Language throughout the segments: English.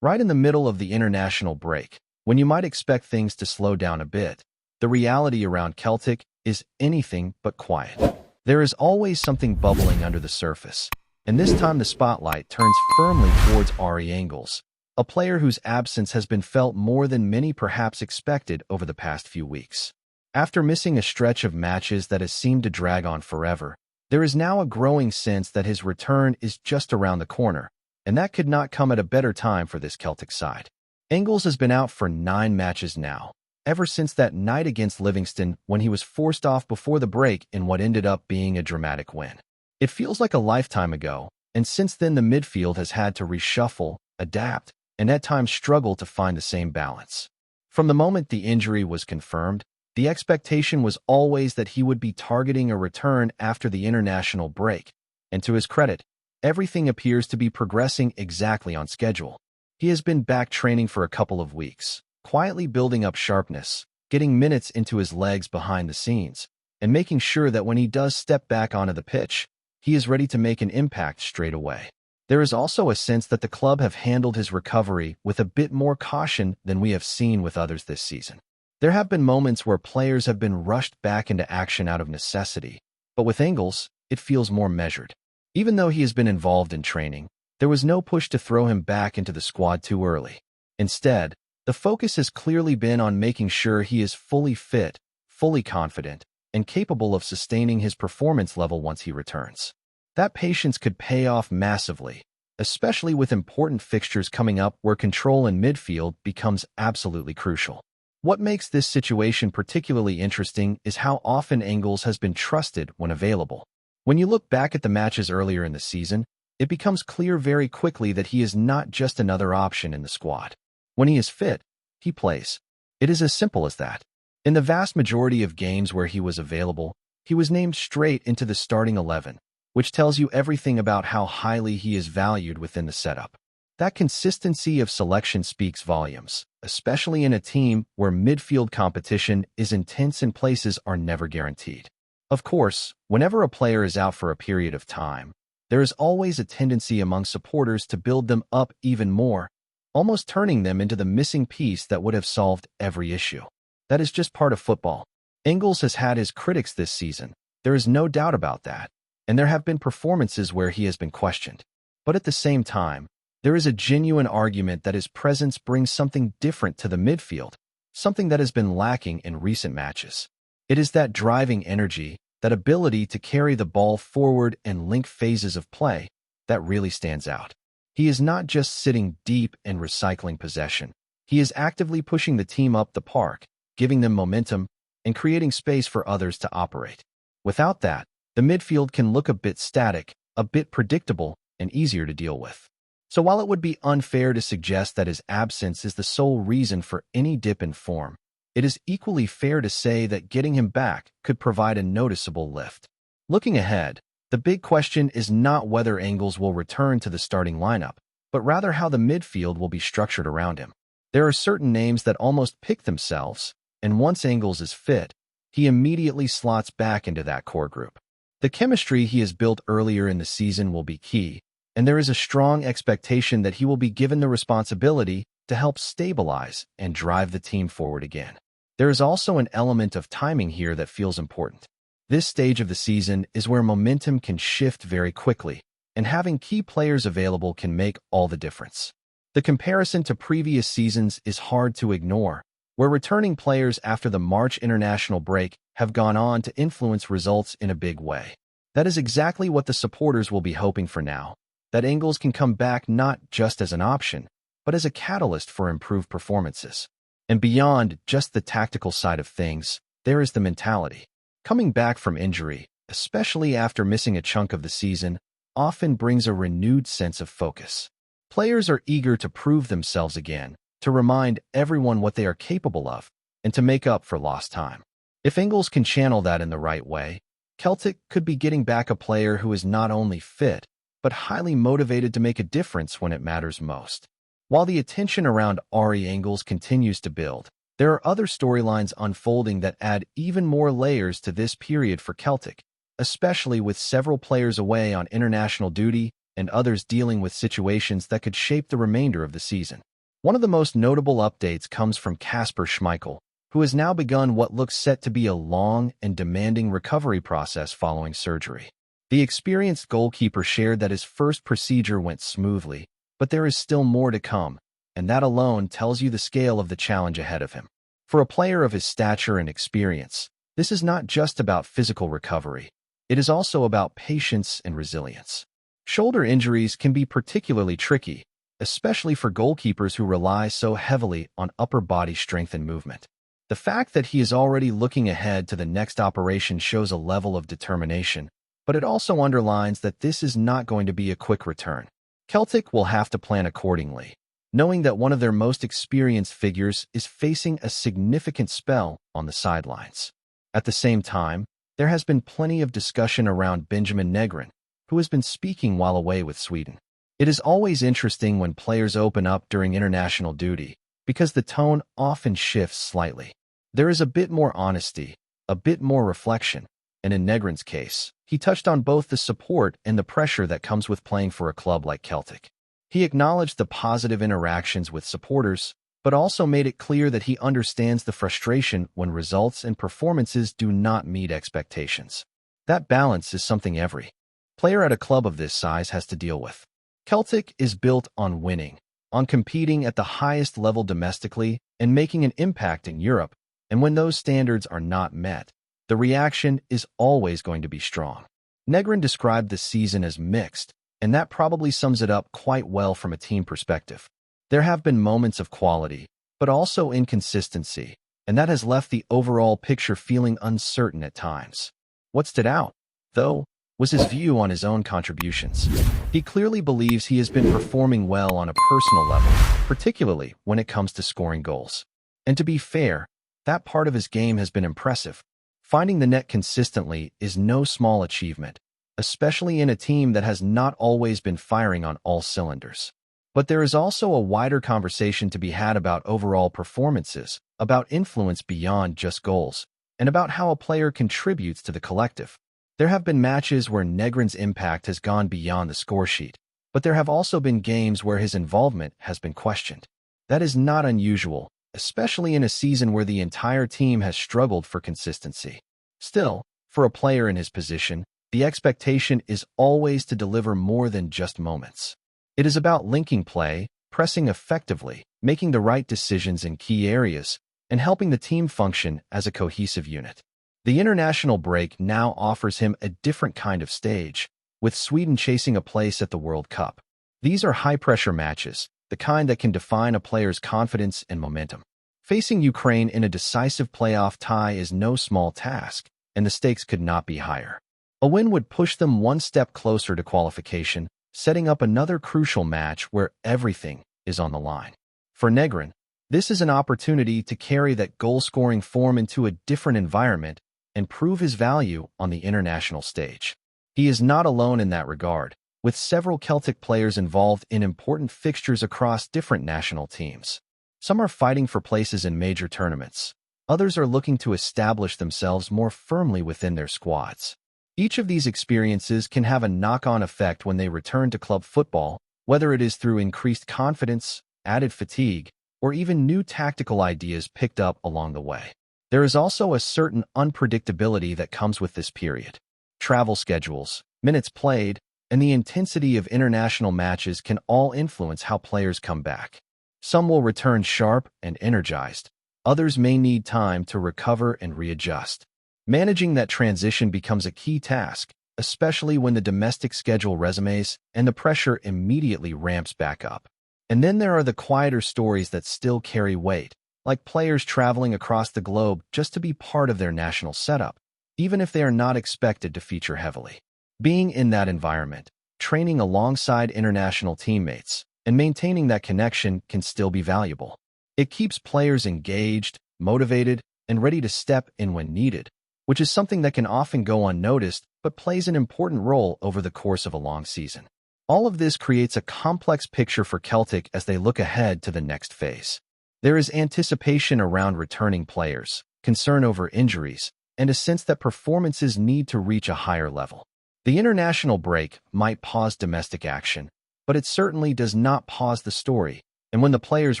Right in the middle of the international break, when you might expect things to slow down a bit, the reality around Celtic is anything but quiet. There is always something bubbling under the surface, and this time the spotlight turns firmly towards Engles, a player whose absence has been felt more than many perhaps expected over the past few weeks. After missing a stretch of matches that has seemed to drag on forever, there is now a growing sense that his return is just around the corner, and that could not come at a better time for this Celtic side. Engles has been out for 9 matches now, ever since that night against Livingston when he was forced off before the break in what ended up being a dramatic win. It feels like a lifetime ago, and since then the midfield has had to reshuffle, adapt, and at times struggle to find the same balance. From the moment the injury was confirmed, the expectation was always that he would be targeting a return after the international break, and to his credit, everything appears to be progressing exactly on schedule. He has been back training for a couple of weeks, quietly building up sharpness, getting minutes into his legs behind the scenes, and making sure that when he does step back onto the pitch, he is ready to make an impact straight away. There is also a sense that the club have handled his recovery with a bit more caution than we have seen with others this season. There have been moments where players have been rushed back into action out of necessity, but with Engles, it feels more measured. Even though he has been involved in training, there was no push to throw him back into the squad too early. Instead, the focus has clearly been on making sure he is fully fit, fully confident, and capable of sustaining his performance level once he returns. That patience could pay off massively, especially with important fixtures coming up where control in midfield becomes absolutely crucial. What makes this situation particularly interesting is how often Engles has been trusted when available. When you look back at the matches earlier in the season, it becomes clear very quickly that he is not just another option in the squad. When he is fit, he plays. It is as simple as that. In the vast majority of games where he was available, he was named straight into the starting 11, which tells you everything about how highly he is valued within the setup. That consistency of selection speaks volumes, especially in a team where midfield competition is intense and places are never guaranteed. Of course, whenever a player is out for a period of time, there is always a tendency among supporters to build them up even more, almost turning them into the missing piece that would have solved every issue. That is just part of football. Engles has had his critics this season, there is no doubt about that, and there have been performances where he has been questioned. But at the same time, there is a genuine argument that his presence brings something different to the midfield, something that has been lacking in recent matches. It is that driving energy, that ability to carry the ball forward and link phases of play, that really stands out. He is not just sitting deep and recycling possession. He is actively pushing the team up the park, giving them momentum, and creating space for others to operate. Without that, the midfield can look a bit static, a bit predictable, and easier to deal with. So while it would be unfair to suggest that his absence is the sole reason for any dip in form, it is equally fair to say that getting him back could provide a noticeable lift. Looking ahead, the big question is not whether Engles will return to the starting lineup, but rather how the midfield will be structured around him. There are certain names that almost pick themselves, and once Engles is fit, he immediately slots back into that core group. The chemistry he has built earlier in the season will be key, and there is a strong expectation that he will be given the responsibility to help stabilize and drive the team forward again. There is also an element of timing here that feels important. This stage of the season is where momentum can shift very quickly, and having key players available can make all the difference. The comparison to previous seasons is hard to ignore, where returning players after the March international break have gone on to influence results in a big way. That is exactly what the supporters will be hoping for now, that Engles can come back not just as an option, but as a catalyst for improved performances. And beyond just the tactical side of things, there is the mentality. Coming back from injury, especially after missing a chunk of the season, often brings a renewed sense of focus. Players are eager to prove themselves again, to remind everyone what they are capable of, and to make up for lost time. If Engles can channel that in the right way, Celtic could be getting back a player who is not only fit, but highly motivated to make a difference when it matters most. While the attention around Engles continues to build, there are other storylines unfolding that add even more layers to this period for Celtic, especially with several players away on international duty and others dealing with situations that could shape the remainder of the season. One of the most notable updates comes from Kasper Schmeichel, who has now begun what looks set to be a long and demanding recovery process following surgery. The experienced goalkeeper shared that his first procedure went smoothly, but there is still more to come, and that alone tells you the scale of the challenge ahead of him. For a player of his stature and experience, this is not just about physical recovery. It is also about patience and resilience. Shoulder injuries can be particularly tricky, especially for goalkeepers who rely so heavily on upper body strength and movement. The fact that he is already looking ahead to the next operation shows a level of determination, but it also underlines that this is not going to be a quick return. Celtic will have to plan accordingly, knowing that one of their most experienced figures is facing a significant spell on the sidelines. At the same time, there has been plenty of discussion around Benjamin Negron, who has been speaking while away with Sweden. It is always interesting when players open up during international duty, because the tone often shifts slightly. There is a bit more honesty, a bit more reflection, and in Negron's case, he touched on both the support and the pressure that comes with playing for a club like Celtic. He acknowledged the positive interactions with supporters, but also made it clear that he understands the frustration when results and performances do not meet expectations. That balance is something every player at a club of this size has to deal with. Celtic is built on winning, on competing at the highest level domestically and making an impact in Europe, and when those standards are not met, the reaction is always going to be strong. Negron described the season as mixed, and that probably sums it up quite well from a team perspective. There have been moments of quality, but also inconsistency, and that has left the overall picture feeling uncertain at times. What stood out, though, was his view on his own contributions. He clearly believes he has been performing well on a personal level, particularly when it comes to scoring goals. And to be fair, that part of his game has been impressive. Finding the net consistently is no small achievement, especially in a team that has not always been firing on all cylinders. But there is also a wider conversation to be had about overall performances, about influence beyond just goals, and about how a player contributes to the collective. There have been matches where Negron's impact has gone beyond the scoresheet, but there have also been games where his involvement has been questioned. That is not unusual, especially in a season where the entire team has struggled for consistency. Still, for a player in his position, the expectation is always to deliver more than just moments. It is about linking play, pressing effectively, making the right decisions in key areas, and helping the team function as a cohesive unit. The international break now offers him a different kind of stage, with Sweden chasing a place at the World Cup. These are high-pressure matches, the kind that can define a player's confidence and momentum. Facing Ukraine in a decisive playoff tie is no small task, and the stakes could not be higher. A win would push them one step closer to qualification, setting up another crucial match where everything is on the line. For Negron, this is an opportunity to carry that goal-scoring form into a different environment and prove his value on the international stage. He is not alone in that regard, with several Celtic players involved in important fixtures across different national teams. Some are fighting for places in major tournaments. Others are looking to establish themselves more firmly within their squads. Each of these experiences can have a knock-on effect when they return to club football, whether it is through increased confidence, added fatigue, or even new tactical ideas picked up along the way. There is also a certain unpredictability that comes with this period. Travel schedules, minutes played, and the intensity of international matches can all influence how players come back. Some will return sharp and energized. Others may need time to recover and readjust. Managing that transition becomes a key task, especially when the domestic schedule resumes and the pressure immediately ramps back up. And then there are the quieter stories that still carry weight, like players traveling across the globe just to be part of their national setup, even if they are not expected to feature heavily. Being in that environment, training alongside international teammates, and maintaining that connection can still be valuable. It keeps players engaged, motivated, and ready to step in when needed, which is something that can often go unnoticed but plays an important role over the course of a long season. All of this creates a complex picture for Celtic as they look ahead to the next phase. There is anticipation around returning players, concern over injuries, and a sense that performances need to reach a higher level. The international break might pause domestic action, but it certainly does not pause the story, and when the players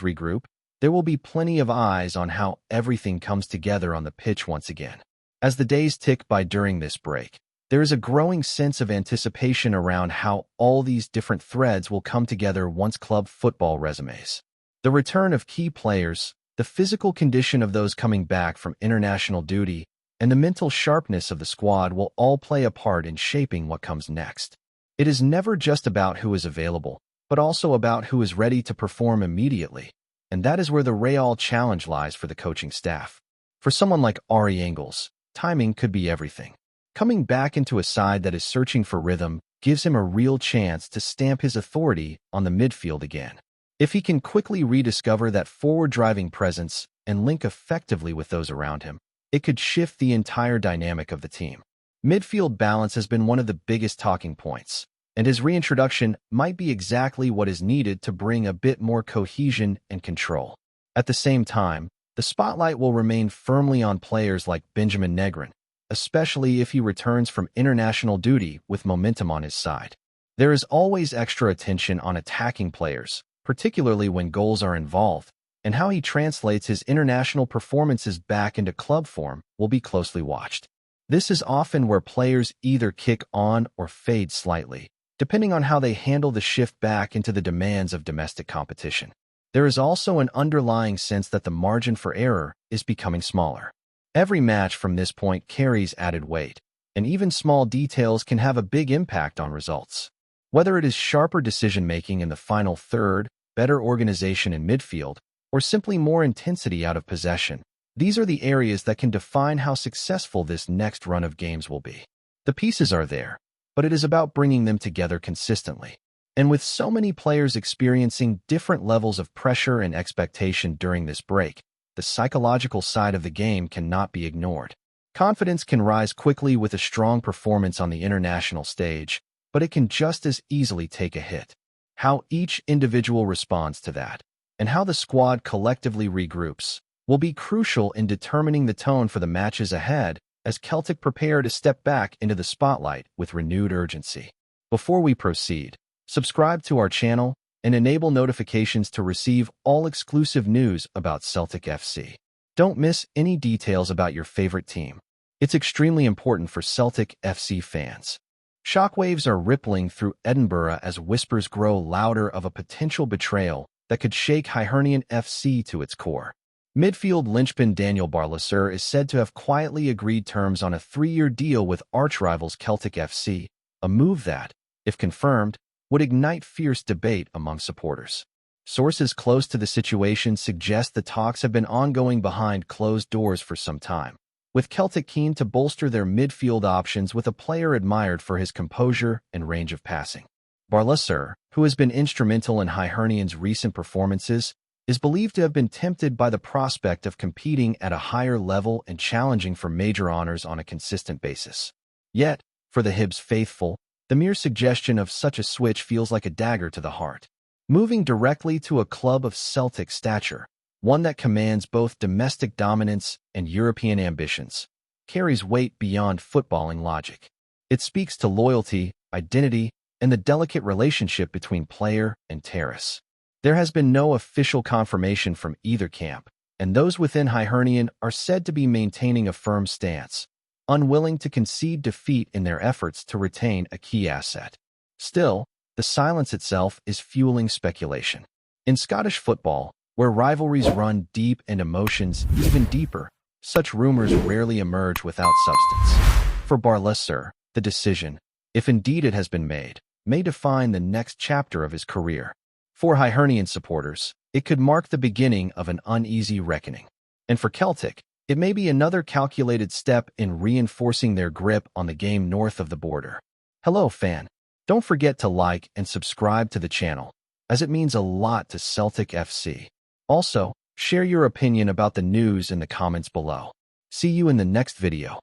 regroup, there will be plenty of eyes on how everything comes together on the pitch once again. As the days tick by during this break, there is a growing sense of anticipation around how all these different threads will come together once club football resumes. The return of key players, the physical condition of those coming back from international duty, and the mental sharpness of the squad will all play a part in shaping what comes next. It is never just about who is available, but also about who is ready to perform immediately, and that is where the real challenge lies for the coaching staff. For someone like Engles, timing could be everything. Coming back into a side that is searching for rhythm gives him a real chance to stamp his authority on the midfield again. If he can quickly rediscover that forward-driving presence and link effectively with those around him, it could shift the entire dynamic of the team. Midfield balance has been one of the biggest talking points, and his reintroduction might be exactly what is needed to bring a bit more cohesion and control. At the same time, the spotlight will remain firmly on players like Benjamin Negron, especially if he returns from international duty with momentum on his side. There is always extra attention on attacking players, particularly when goals are involved, and how he translates his international performances back into club form will be closely watched. This is often where players either kick on or fade slightly, depending on how they handle the shift back into the demands of domestic competition. There is also an underlying sense that the margin for error is becoming smaller. Every match from this point carries added weight, and even small details can have a big impact on results. Whether it is sharper decision-making in the final third, better organization in midfield, or simply more intensity out of possession, these are the areas that can define how successful this next run of games will be. The pieces are there, but it is about bringing them together consistently. And with so many players experiencing different levels of pressure and expectation during this break, the psychological side of the game cannot be ignored. Confidence can rise quickly with a strong performance on the international stage, but it can just as easily take a hit. How each individual responds to that, and how the squad collectively regroups, will be crucial in determining the tone for the matches ahead as Celtic prepare to step back into the spotlight with renewed urgency. Before we proceed, subscribe to our channel and enable notifications to receive all exclusive news about Celtic FC. Don't miss any details about your favorite team. It's extremely important for Celtic FC fans. Shockwaves are rippling through Edinburgh as whispers grow louder of a potential betrayal that could shake Hibernian FC to its core. Midfield linchpin Daniel Barlaser is said to have quietly agreed terms on a 3-year deal with arch-rivals Celtic FC, a move that, if confirmed, would ignite fierce debate among supporters. Sources close to the situation suggest the talks have been ongoing behind closed doors for some time, with Celtic keen to bolster their midfield options with a player admired for his composure and range of passing. Barlaser, who has been instrumental in Hibernian's recent performances, is believed to have been tempted by the prospect of competing at a higher level and challenging for major honors on a consistent basis. Yet, for the Hibs faithful, the mere suggestion of such a switch feels like a dagger to the heart. Moving directly to a club of Celtic stature, one that commands both domestic dominance and European ambitions, carries weight beyond footballing logic. It speaks to loyalty, identity, and the delicate relationship between player and terrace. There has been no official confirmation from either camp, and those within Hibernian are said to be maintaining a firm stance, unwilling to concede defeat in their efforts to retain a key asset. Still, the silence itself is fueling speculation. In Scottish football, where rivalries run deep and emotions even deeper, such rumors rarely emerge without substance. For Barlaser, the decision, if indeed it has been made, may define the next chapter of his career. For Hibernian supporters, it could mark the beginning of an uneasy reckoning. And for Celtic, it may be another calculated step in reinforcing their grip on the game north of the border. Hello, fan. Don't forget to like and subscribe to the channel, as it means a lot to Celtic FC. Also, share your opinion about the news in the comments below. See you in the next video.